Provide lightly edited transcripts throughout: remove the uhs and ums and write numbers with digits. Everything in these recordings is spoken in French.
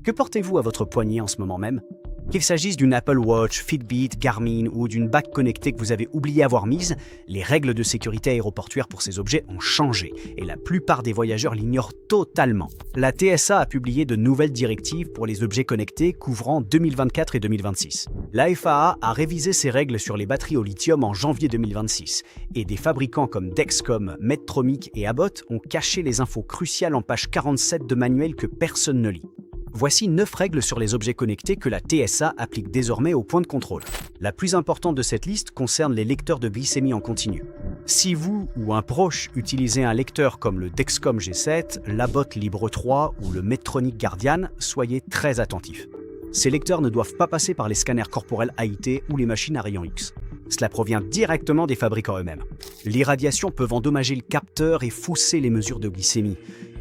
Que portez-vous à votre poignet en ce moment même? Qu'il s'agisse d'une Apple Watch, Fitbit, Garmin ou d'une bague connectée que vous avez oublié avoir mise, les règles de sécurité aéroportuaire pour ces objets ont changé et la plupart des voyageurs l'ignorent totalement. La TSA a publié de nouvelles directives pour les objets connectés couvrant 2024 et 2026. La FAA a révisé ses règles sur les batteries au lithium en janvier 2026 et des fabricants comme Dexcom, Medtronic et Abbott ont caché les infos cruciales en page 47 de manuels que personne ne lit. Voici 9 règles sur les objets connectés que la TSA applique désormais au point de contrôle. La plus importante de cette liste concerne les lecteurs de glycémie en continu. Si vous ou un proche utilisez un lecteur comme le Dexcom G7, l'Abbott Libre 3 ou le Medtronic Guardian, soyez très attentifs. Ces lecteurs ne doivent pas passer par les scanners corporels AIT ou les machines à rayons X. Cela provient directement des fabricants eux-mêmes. L'irradiation peut endommager le capteur et fausser les mesures de glycémie.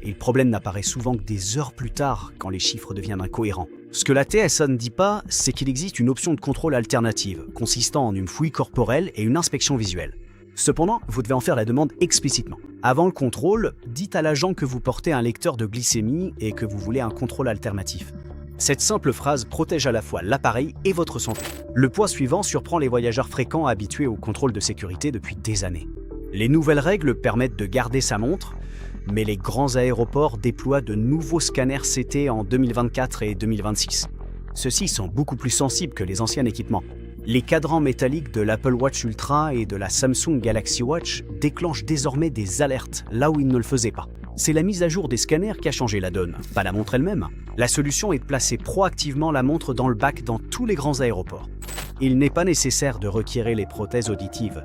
Et le problème n'apparaît souvent que des heures plus tard, quand les chiffres deviennent incohérents. Ce que la TSA ne dit pas, c'est qu'il existe une option de contrôle alternative, consistant en une fouille corporelle et une inspection visuelle. Cependant, vous devez en faire la demande explicitement. Avant le contrôle, dites à l'agent que vous portez un lecteur de glycémie et que vous voulez un contrôle alternatif. Cette simple phrase protège à la fois l'appareil et votre santé. Le point suivant surprend les voyageurs fréquents habitués au contrôle de sécurité depuis des années. Les nouvelles règles permettent de garder sa montre, mais les grands aéroports déploient de nouveaux scanners CT en 2024 et 2026. Ceux-ci sont beaucoup plus sensibles que les anciens équipements. Les cadrans métalliques de l'Apple Watch Ultra et de la Samsung Galaxy Watch déclenchent désormais des alertes là où ils ne le faisaient pas. C'est la mise à jour des scanners qui a changé la donne, pas la montre elle-même. La solution est de placer proactivement la montre dans le bac dans tous les grands aéroports. Il n'est pas nécessaire de requérir les prothèses auditives,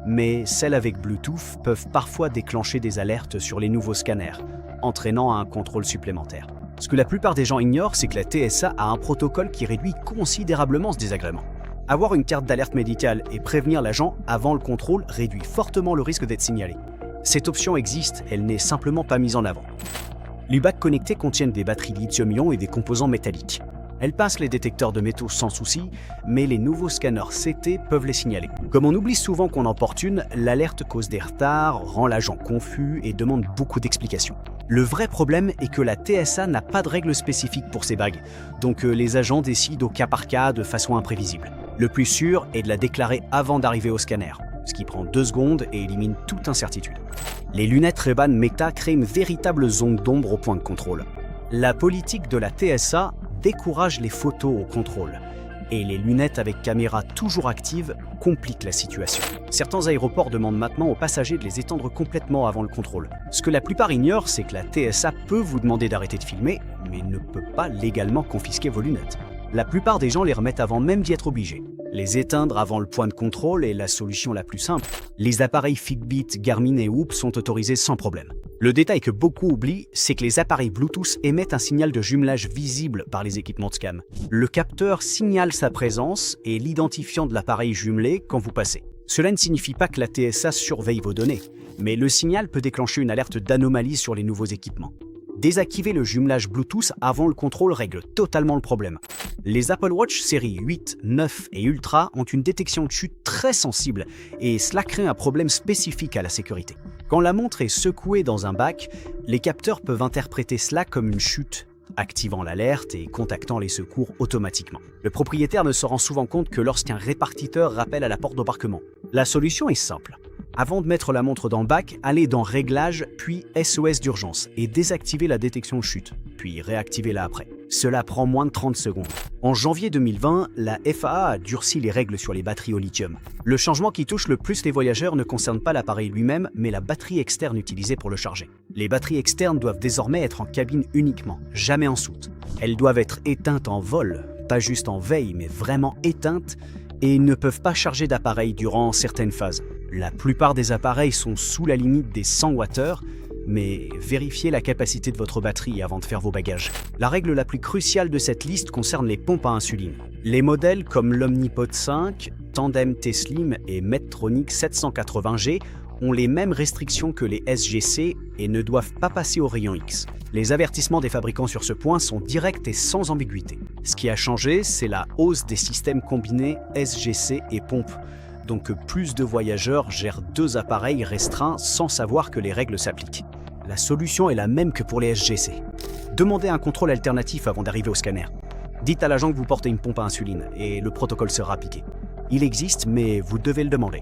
mais celles avec Bluetooth peuvent parfois déclencher des alertes sur les nouveaux scanners, entraînant un contrôle supplémentaire. Ce que la plupart des gens ignorent, c'est que la TSA a un protocole qui réduit considérablement ce désagrément. Avoir une carte d'alerte médicale et prévenir l'agent avant le contrôle réduit fortement le risque d'être signalé. Cette option existe, elle n'est simplement pas mise en avant. Les bacs connectés contiennent des batteries lithium-ion et des composants métalliques. Elles passent les détecteurs de métaux sans souci, mais les nouveaux scanners CT peuvent les signaler. Comme on oublie souvent qu'on en porte une, l'alerte cause des retards, rend l'agent confus et demande beaucoup d'explications. Le vrai problème est que la TSA n'a pas de règles spécifiques pour ces bagues, donc les agents décident au cas par cas de façon imprévisible. Le plus sûr est de la déclarer avant d'arriver au scanner, ce qui prend 2 secondes et élimine toute incertitude. Les lunettes Ray-Ban Meta créent une véritable zone d'ombre au point de contrôle. La politique de la TSA décourage les photos au contrôle, et les lunettes avec caméra toujours active compliquent la situation. Certains aéroports demandent maintenant aux passagers de les étendre complètement avant le contrôle. Ce que la plupart ignorent, c'est que la TSA peut vous demander d'arrêter de filmer, mais ne peut pas légalement confisquer vos lunettes. La plupart des gens les remettent avant même d'y être obligés. Les éteindre avant le point de contrôle est la solution la plus simple. Les appareils Fitbit, Garmin et Whoop sont autorisés sans problème. Le détail que beaucoup oublient, c'est que les appareils Bluetooth émettent un signal de jumelage visible par les équipements de scan. Le capteur signale sa présence et l'identifiant de l'appareil jumelé quand vous passez. Cela ne signifie pas que la TSA surveille vos données, mais le signal peut déclencher une alerte d'anomalie sur les nouveaux équipements. Désactiver le jumelage Bluetooth avant le contrôle règle totalement le problème. Les Apple Watch série 8, 9 et Ultra ont une détection de chute très sensible et cela crée un problème spécifique à la sécurité. Quand la montre est secouée dans un bac, les capteurs peuvent interpréter cela comme une chute, activant l'alerte et contactant les secours automatiquement. Le propriétaire ne se rend souvent compte que lorsqu'un répartiteur rappelle à la porte d'embarquement. La solution est simple. Avant de mettre la montre dans le bac, allez dans Réglages, puis SOS d'urgence et désactivez la détection de chute, puis réactivez-la après. Cela prend moins de 30 secondes. En janvier 2020, la FAA a durci les règles sur les batteries au lithium. Le changement qui touche le plus les voyageurs ne concerne pas l'appareil lui-même, mais la batterie externe utilisée pour le charger. Les batteries externes doivent désormais être en cabine uniquement, jamais en soute. Elles doivent être éteintes en vol, pas juste en veille, mais vraiment éteintes, et ne peuvent pas charger d'appareil durant certaines phases. La plupart des appareils sont sous la limite des 100 Wh, mais vérifiez la capacité de votre batterie avant de faire vos bagages. La règle la plus cruciale de cette liste concerne les pompes à insuline. Les modèles comme l'Omnipod 5, Tandem T-Slim et Medtronic 780G ont les mêmes restrictions que les SGC et ne doivent pas passer au rayon X. Les avertissements des fabricants sur ce point sont directs et sans ambiguïté. Ce qui a changé, c'est la hausse des systèmes combinés SGC et pompe. Donc plus de voyageurs gèrent 2 appareils restreints sans savoir que les règles s'appliquent. La solution est la même que pour les SGC. Demandez un contrôle alternatif avant d'arriver au scanner. Dites à l'agent que vous portez une pompe à insuline et le protocole sera appliqué. Il existe, mais vous devez le demander.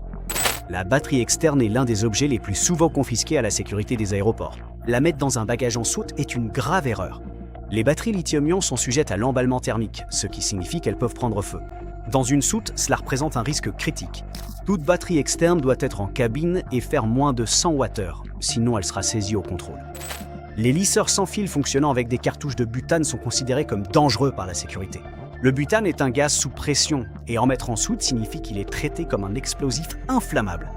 La batterie externe est l'un des objets les plus souvent confisqués à la sécurité des aéroports. La mettre dans un bagage en soute est une grave erreur. Les batteries lithium-ion sont sujettes à l'emballement thermique, ce qui signifie qu'elles peuvent prendre feu. Dans une soute, cela représente un risque critique. Toute batterie externe doit être en cabine et faire moins de 100 Wh, sinon elle sera saisie au contrôle. Les lisseurs sans fil fonctionnant avec des cartouches de butane sont considérés comme dangereux par la sécurité. Le butane est un gaz sous pression et en mettre en soute signifie qu'il est traité comme un explosif inflammable.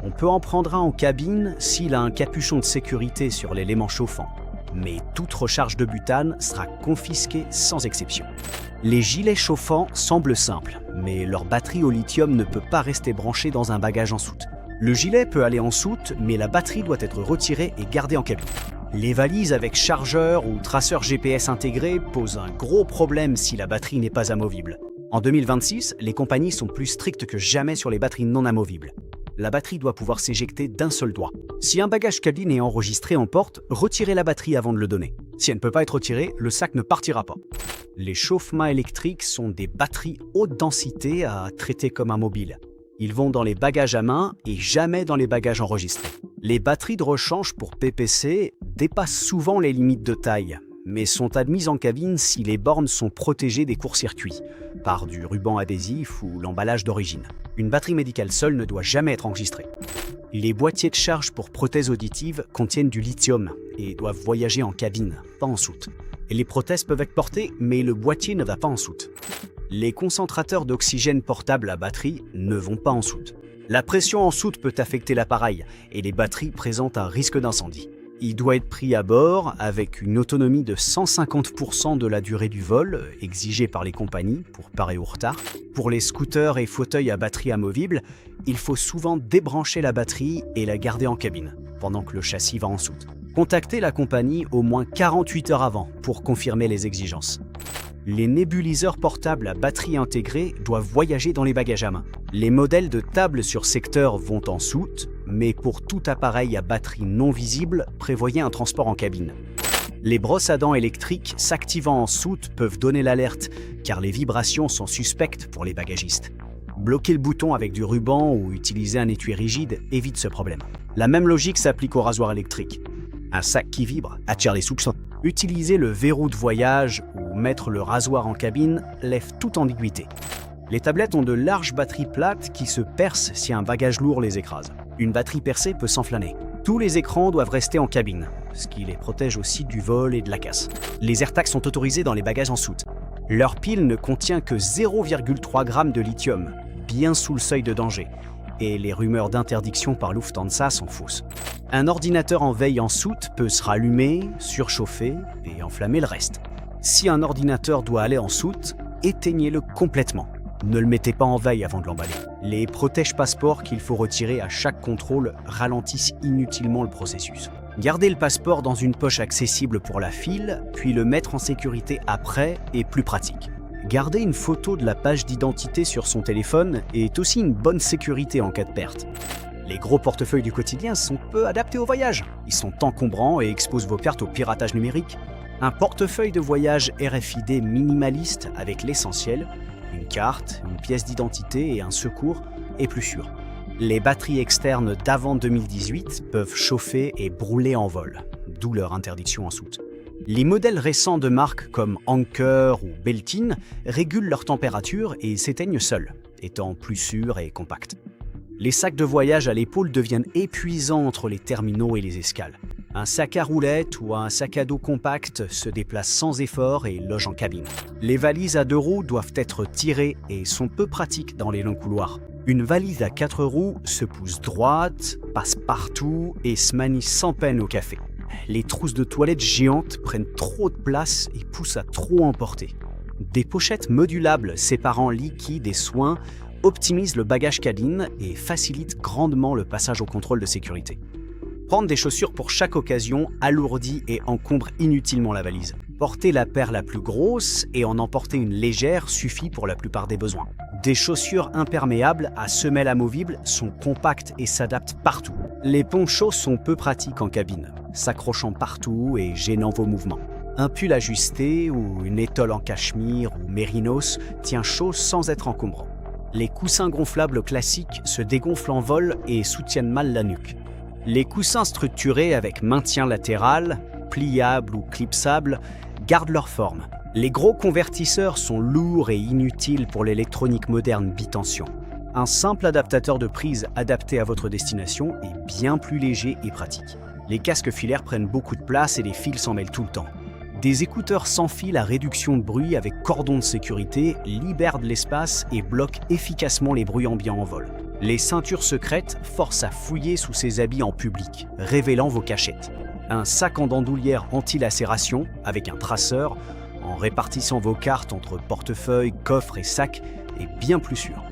On peut en prendre un en cabine s'il a un capuchon de sécurité sur l'élément chauffant. Mais toute recharge de butane sera confisquée sans exception. Les gilets chauffants semblent simples, mais leur batterie au lithium ne peut pas rester branchée dans un bagage en soute. Le gilet peut aller en soute, mais la batterie doit être retirée et gardée en cabine. Les valises avec chargeur ou traceur GPS intégré posent un gros problème si la batterie n'est pas amovible. En 2026, les compagnies sont plus strictes que jamais sur les batteries non amovibles. La batterie doit pouvoir s'éjecter d'un seul doigt. Si un bagage cabine est enregistré en porte, retirez la batterie avant de le donner. Si elle ne peut pas être retirée, le sac ne partira pas. Les chauffe-mains électriques sont des batteries haute densité à traiter comme un mobile. Ils vont dans les bagages à main et jamais dans les bagages enregistrés. Les batteries de rechange pour PPC dépassent souvent les limites de taille, mais sont admises en cabine si les bornes sont protégées des courts-circuits, par du ruban adhésif ou l'emballage d'origine. Une batterie médicale seule ne doit jamais être enregistrée. Les boîtiers de charge pour prothèses auditives contiennent du lithium et doivent voyager en cabine, pas en soute. Et les prothèses peuvent être portées, mais le boîtier ne va pas en soute. Les concentrateurs d'oxygène portables à batterie ne vont pas en soute. La pression en soute peut affecter l'appareil et les batteries présentent un risque d'incendie. Il doit être pris à bord avec une autonomie de 150% de la durée du vol exigée par les compagnies pour parer au retard. Pour les scooters et fauteuils à batterie amovible, il faut souvent débrancher la batterie et la garder en cabine pendant que le châssis va en soute. Contactez la compagnie au moins 48 heures avant pour confirmer les exigences. Les nébuliseurs portables à batterie intégrée doivent voyager dans les bagages à main. Les modèles de table sur secteur vont en soute, mais pour tout appareil à batterie non visible, prévoyez un transport en cabine. Les brosses à dents électriques s'activant en soute peuvent donner l'alerte, car les vibrations sont suspectes pour les bagagistes. Bloquer le bouton avec du ruban ou utiliser un étui rigide évite ce problème. La même logique s'applique au rasoir électrique. Un sac qui vibre attire les soupçons. Utiliser le verrou de voyage ou mettre le rasoir en cabine lève toute ambiguïté. Les tablettes ont de larges batteries plates qui se percent si un bagage lourd les écrase. Une batterie percée peut s'enflammer. Tous les écrans doivent rester en cabine, ce qui les protège aussi du vol et de la casse. Les AirTags sont autorisés dans les bagages en soute. Leur pile ne contient que 0,3 g de lithium, bien sous le seuil de danger. Et les rumeurs d'interdiction par Lufthansa sont fausses. Un ordinateur en veille en soute peut se rallumer, surchauffer et enflammer le reste. Si un ordinateur doit aller en soute, éteignez-le complètement. Ne le mettez pas en veille avant de l'emballer. Les protège-passeports qu'il faut retirer à chaque contrôle ralentissent inutilement le processus. Gardez le passeport dans une poche accessible pour la file, puis le mettre en sécurité après est plus pratique. Garder une photo de la page d'identité sur son téléphone est aussi une bonne sécurité en cas de perte. Les gros portefeuilles du quotidien sont peu adaptés au voyage. Ils sont encombrants et exposent vos cartes au piratage numérique. Un portefeuille de voyage RFID minimaliste avec l'essentiel, une carte, une pièce d'identité et un secours, est plus sûr. Les batteries externes d'avant 2018 peuvent chauffer et brûler en vol, d'où leur interdiction en soute. Les modèles récents de marques comme Anker ou Beltin régulent leur température et s'éteignent seuls, étant plus sûrs et compacts. Les sacs de voyage à l'épaule deviennent épuisants entre les terminaux et les escales. Un sac à roulettes ou un sac à dos compact se déplace sans effort et loge en cabine. Les valises à 2 roues doivent être tirées et sont peu pratiques dans les longs couloirs. Une valise à 4 roues se pousse droite, passe partout et se manie sans peine au café. Les trousses de toilettes géantes prennent trop de place et poussent à trop emporter. Des pochettes modulables séparant liquide et soins optimisent le bagage cabine et facilitent grandement le passage au contrôle de sécurité. Prendre des chaussures pour chaque occasion alourdit et encombre inutilement la valise. Porter la paire la plus grosse et en emporter une légère suffit pour la plupart des besoins. Des chaussures imperméables à semelles amovibles sont compactes et s'adaptent partout. Les ponchos sont peu pratiques en cabine, s'accrochant partout et gênant vos mouvements. Un pull ajusté ou une étole en cachemire ou mérinos tient chaud sans être encombrant. Les coussins gonflables classiques se dégonflent en vol et soutiennent mal la nuque. Les coussins structurés avec maintien latéral, pliables ou clipsables, gardent leur forme. Les gros convertisseurs sont lourds et inutiles pour l'électronique moderne bitension. Un simple adaptateur de prise adapté à votre destination est bien plus léger et pratique. Les casques filaires prennent beaucoup de place et les fils s'en mêlent tout le temps. Des écouteurs sans fil à réduction de bruit avec cordon de sécurité libèrent de l'espace et bloquent efficacement les bruits ambiants en vol. Les ceintures secrètes forcent à fouiller sous ces habits en public, révélant vos cachettes. Un sac en bandoulière anti-lacération avec un traceur, en répartissant vos cartes entre portefeuille, coffre et sac, est bien plus sûr.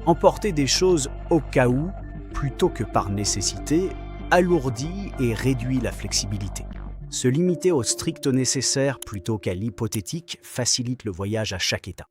Emporter des choses au cas où, plutôt que par nécessité, alourdit et réduit la flexibilité. Se limiter au strict nécessaire plutôt qu'à l'hypothétique facilite le voyage à chaque état.